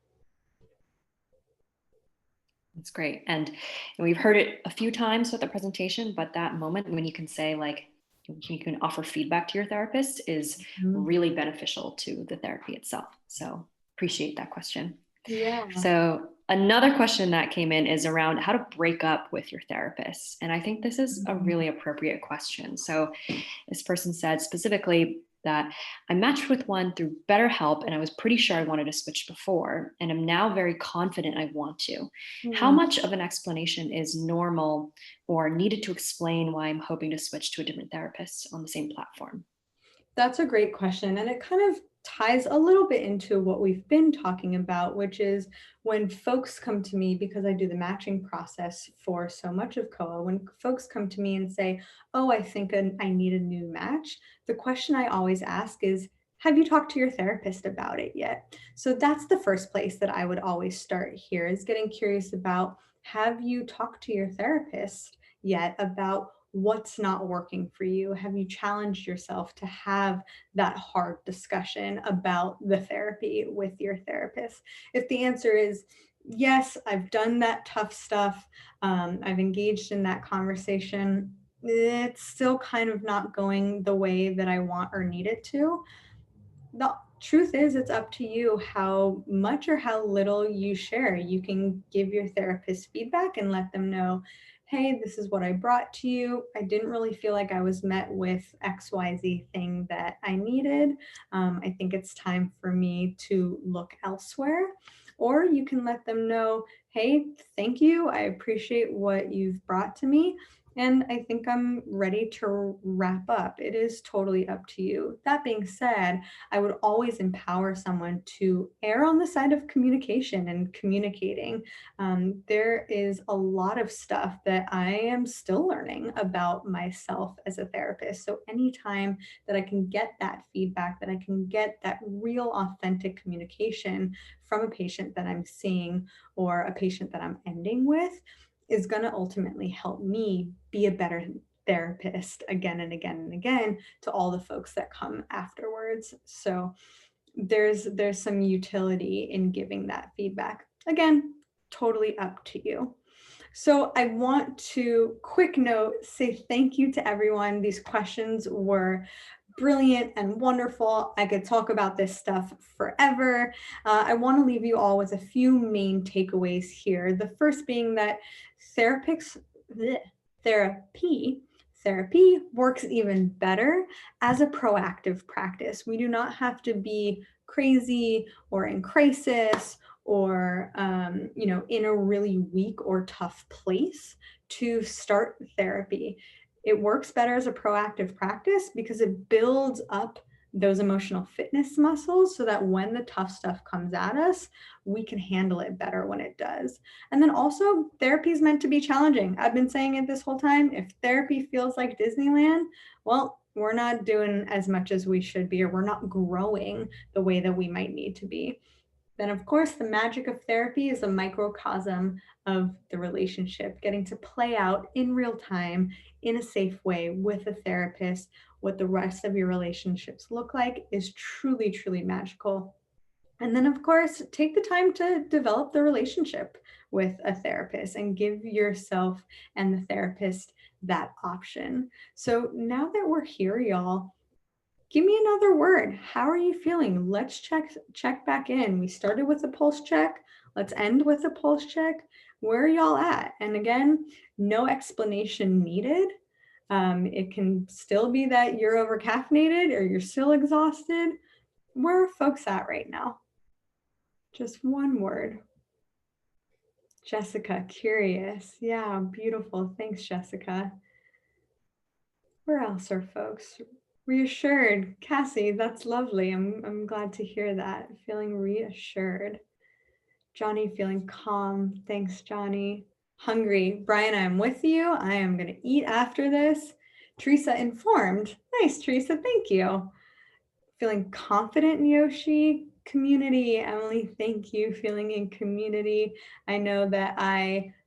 [SPEAKER 2] That's great. And we've heard it a few times with the presentation, but that moment when you can say, like, you can offer feedback to your therapist is really beneficial to the therapy itself. So appreciate that question.
[SPEAKER 1] Yeah.
[SPEAKER 2] So another question that came in is around how to break up with your therapist. And I think this is a really appropriate question. So this person said specifically that I matched with one through BetterHelp, and I was pretty sure I wanted to switch before, and I'm now very confident I want to. How much of an explanation is normal or needed to explain why I'm hoping to switch to a different therapist on the same platform?
[SPEAKER 1] That's a great question. And it kind of ties a little bit into what we've been talking about, which is when folks come to me, because I do the matching process for so much of COA, when folks come to me and say, oh, I think I need a new match, the question I always ask is, have you talked to your therapist about it yet? So that's the first place that I would always start here, is getting curious about, have you talked to your therapist yet about what's not working for you? Have you challenged yourself to have that hard discussion about the therapy with your therapist? If the answer is yes, I've done that tough stuff, I've engaged in that conversation, it's still kind of not going the way that I want or need it to, the truth is, it's up to you how much or how little you share. You can give your therapist feedback and let them know, hey, this is what I brought to you. I didn't really feel like I was met with XYZ thing that I needed. I think it's time for me to look elsewhere. Or you can let them know, hey, thank you. I appreciate what you've brought to me, and I think I'm ready to wrap up. It is totally up to you. That being said, I would always empower someone to err on the side of communication and communicating. There is a lot of stuff that I am still learning about myself as a therapist. So anytime that I can get that feedback, that I can get that real authentic communication from a patient that I'm seeing or a patient that I'm ending with, is going to ultimately help me be a better therapist again and again and again to all the folks that come afterwards. So there's some utility in giving that feedback. Again, totally up to you. So I want to, quick note, say thank you to everyone. These questions were brilliant and wonderful. I could talk about this stuff forever. I want to leave you all with a few main takeaways here. The first being that therapics, bleh, therapy works even better as a proactive practice. We do not have to be crazy or in crisis or in a really weak or tough place to start therapy. It works better as a proactive practice because it builds up those emotional fitness muscles so that when the tough stuff comes at us, we can handle it better when it does. And then also, therapy is meant to be challenging. I've been saying it this whole time. If therapy feels like Disneyland, well, we're not doing as much as we should be, or we're not growing the way that we might need to be. Then, of course, the magic of therapy is a microcosm of the relationship, getting to play out in real time in a safe way with a therapist. What the rest of your relationships look like is truly, truly magical. And then, of course, take the time to develop the relationship with a therapist and give yourself and the therapist that option. So now that we're here, y'all, give me another word. How are you feeling? Let's check back in. We started with a pulse check. Let's end with a pulse check. Where are y'all at? And again, no explanation needed. It can still be that you're over caffeinated or you're still exhausted. Where are folks at right now? Just one word. Jessica, curious. Yeah, beautiful. Thanks, Jessica. Where else are folks? Reassured. Cassie, that's lovely. I'm glad to hear that. Feeling reassured. Johnny feeling calm. Thanks, Johnny. Hungry. Brian, I'm with you. I am going to eat after this. Teresa, informed. Nice, Teresa. Thank you. Feeling confident, Yoshi. Community. Emily, thank you. Feeling in community. I know that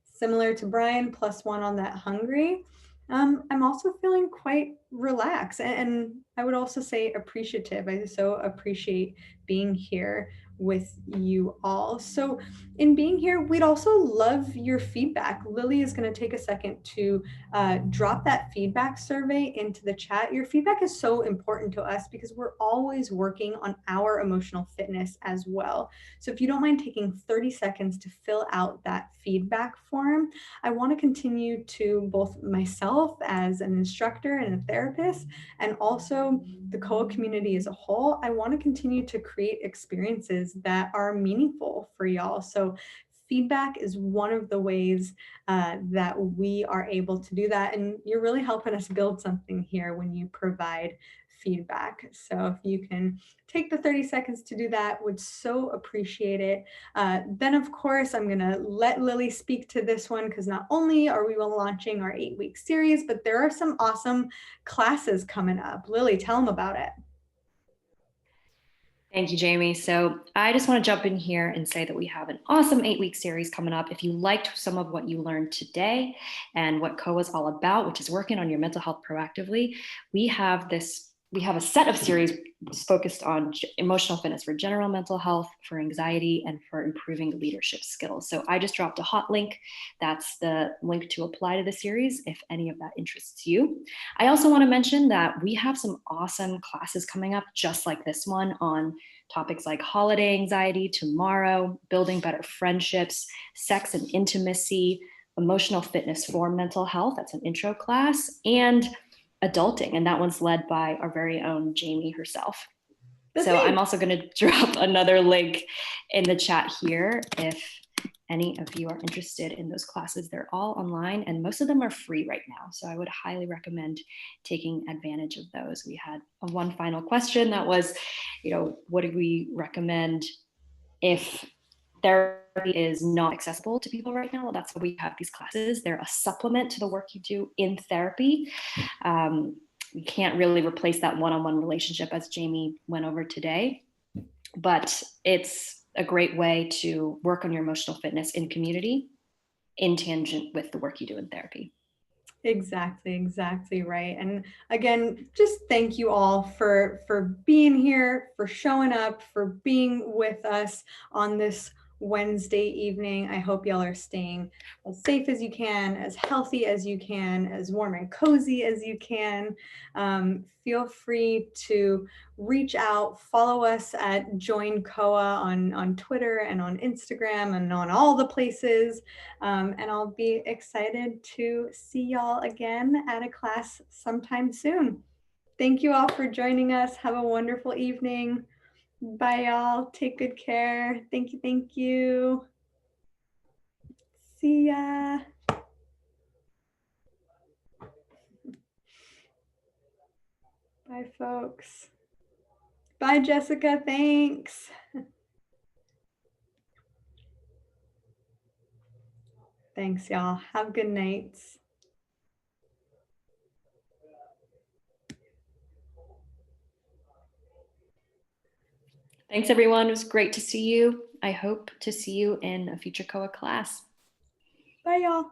[SPEAKER 1] similar to Brian, +1 on that hungry. I'm also feeling quite relaxed, and I would also say appreciative. I so appreciate being here with you all. So in being here, we'd also love your feedback. Lily is going to take a second to drop that feedback survey into the chat. Your feedback is so important to us because we're always working on our emotional fitness as well. So if you don't mind taking 30 seconds to fill out that feedback form, I want to continue to both myself as an instructor and a therapist, and also the COA community as a whole, I want to continue to create experiences that are meaningful for y'all. So feedback is one of the ways that we are able to do that. And you're really helping us build something here when you provide feedback. So if you can take the 30 seconds to do that, would so appreciate it. Then of course, I'm gonna let Lily speak to this one because not only are we launching our 8-week series, but there are some awesome classes coming up. Lily, tell them about it.
[SPEAKER 2] Thank you, Jamie. So I just want to jump in here and say that we have an awesome 8-week series coming up. If you liked some of what you learned today and what COA is all about, which is working on your mental health proactively, we have a set of series focused on emotional fitness for general mental health, for anxiety, and for improving leadership skills. So I just dropped a hot link. That's the link to apply to the series if any of that interests you. I also want to mention that we have some awesome classes coming up, just like this one, on topics like holiday anxiety tomorrow, building better friendships, sex and intimacy, emotional fitness for mental health. That's an intro class, and adulting, and that one's led by our very own Jamie herself. So I'm also going to drop another link in the chat here if any of you are interested in those classes. They're all online and most of them are free right now. So I would highly recommend taking advantage of those. We had one final question that was, what do we recommend if therapy is not accessible to people right now? Well, that's why we have these classes. They're a supplement to the work you do in therapy. We can't really replace that one-on-one relationship as Jamie went over today, but it's a great way to work on your emotional fitness in community in tangent with the work you do in therapy.
[SPEAKER 1] Exactly right. And again, just thank you all for being here, for showing up, for being with us on this Wednesday evening. I hope y'all are staying as safe as you can, as healthy as you can, as warm and cozy as you can. Feel free to reach out, follow us at Join COA on Twitter and on Instagram and on all the places. And I'll be excited to see y'all again at a class sometime soon. Thank you all for joining us. Have a wonderful evening. Bye, y'all. Take good care. Thank you. Thank you. See ya. Bye, folks. Bye, Jessica. Thanks. Thanks, y'all. Have good nights.
[SPEAKER 2] Thanks, everyone. It was great to see you. I hope to see you in a future COA class.
[SPEAKER 1] Bye, y'all.